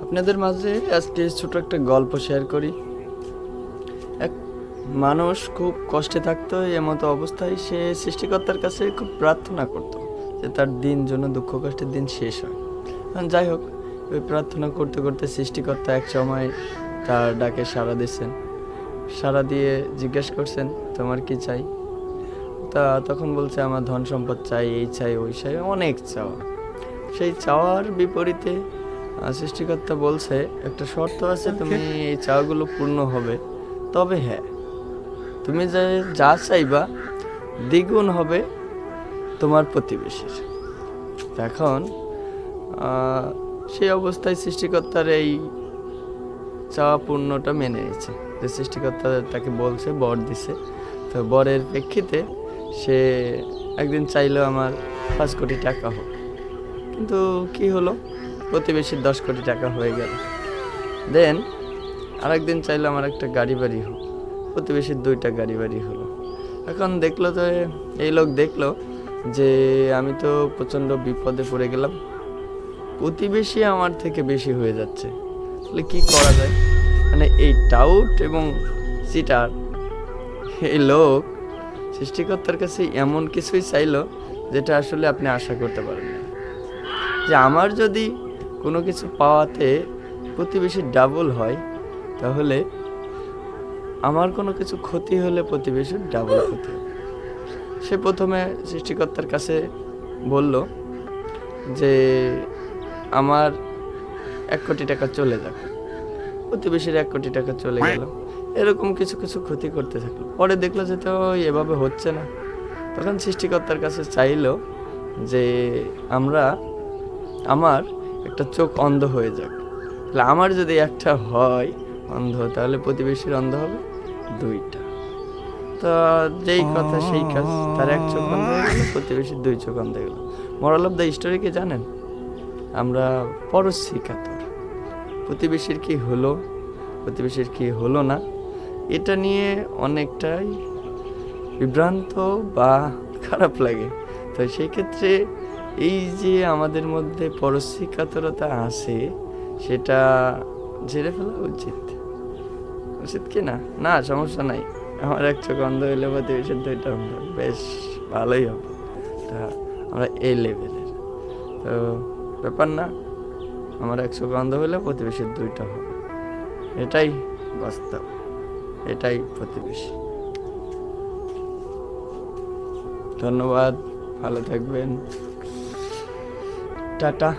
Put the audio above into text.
আপনাদের মাঝে আজকে ছোট একটা গল্প শেয়ার করি। এক মানুষ খুব কষ্টে থাকতো, এমতো অবস্থায় সে সৃষ্টিকর্তার কাছে খুব প্রার্থনা করত যে তার দিন যেন দুঃখ কষ্টের দিন শেষ হয়। যাই হোক, ওই প্রার্থনা করতে করতে সৃষ্টিকর্তা এক সময় তার ডাকে সাড়া দিয়েছেন। সাড়া দিয়ে জিজ্ঞেস করছেন, তোমার কি চাই? তখন বলছে, আমার ধন সম্পদ চাই, এই চাই, ওই চাই, অনেক চাওয়া। সেই চাওয়ার বিপরীতে সৃষ্টিকর্তা বলছে, একটা শর্ত আছে, তুমি এই চাওয়াগুলো পূর্ণ হবে, তবে হ্যাঁ, তুমি যা চাইবা দ্বিগুণ হবে তোমার প্রতিবেশীর। এখন সেই অবস্থায় সৃষ্টিকর্তার এই চাওয়া পূর্ণটা মেনে নিয়েছে, যে সৃষ্টিকর্তা তাকে বলছে, বর দিছে। তো বরের প্রেক্ষিতে সে একদিন চাইলো আমার 5 কোটি টাকা হোক, কিন্তু কি হলো, প্রতিবেশীর 10 কোটি টাকা হয়ে গেল। দেন আরেকদিন চাইলো আমার একটা গাড়ি বাড়ি হোক, প্রতিবেশীর 2টা গাড়ি বাড়ি হলো। এখন দেখলো তো, এই লোক দেখলো যে আমি তো প্রচণ্ড বিপদে পড়ে গেলাম, প্রতিবেশী আমার থেকে বেশি হয়ে যাচ্ছে, তাহলে কি করা যায়? মানে এই টাউট এবং চিটার এই লোক সৃষ্টিকর্তার কাছে এমন কিছুই চাইলো যেটা আসলে আপনি আশা করতে পারেন না। যে আমার যদি কোনো কিছু পাওয়াতে প্রতিবেশীর ডাবল হয়, তাহলে আমার কোনো কিছু ক্ষতি হলে প্রতিবেশীর ডাবল ক্ষতি হবে। সে প্রথমে সৃষ্টিকর্তার কাছে বলল যে আমার 1 কোটি টাকা চলে যাক, প্রতিবেশীর 1 কোটি টাকা চলে গেল। এরকম কিছু কিছু ক্ষতি করতে থাকলো। পরে দেখলো যে তো এভাবে হচ্ছে না, তখন সৃষ্টিকর্তার কাছে চাইলো যে আমার একটা চোখ অন্ধ হয়ে যাক, তাহলে আমার যদি একটা হয় অন্ধ, তাহলে প্রতিবেশীর অন্ধ হবে 2টা। তো যেই কথা সেই কাজ, তার 1 চোখ অন্ধ হয়ে গেল, প্রতিবেশীর 2 চোখ অন্ধ হয়ে গেল। মোরাল অফ দ্য স্টোরি কি জানেন? আমরা পরশ্রী কাতর। প্রতিবেশীর কি হলো, প্রতিবেশীর কি হলো না, এটা নিয়ে অনেকটাই বিভ্রান্ত বা খারাপ লাগে। তো সেই ক্ষেত্রে এই যে আমাদের মধ্যে পরশ্রী কাতরতা আছে, সেটা ঝেড়ে ফেলা উচিত কি না? না, সমস্যা নাই, আমার 1 চোখ অন্ধ হইলে প্রতিবেশীর 2টা অন্ধ, বেশ ভালোই হবে। তা আমরা এই লেভেলের তো ব্যাপার না, আমার 1 চোখ অন্ধ হইলে প্রতিবেশীর 2টা হবে, এটাই বাস্তব, এটাই প্রতিবেশী। ধন্যবাদ, ভালো থাকবেন, টাটা।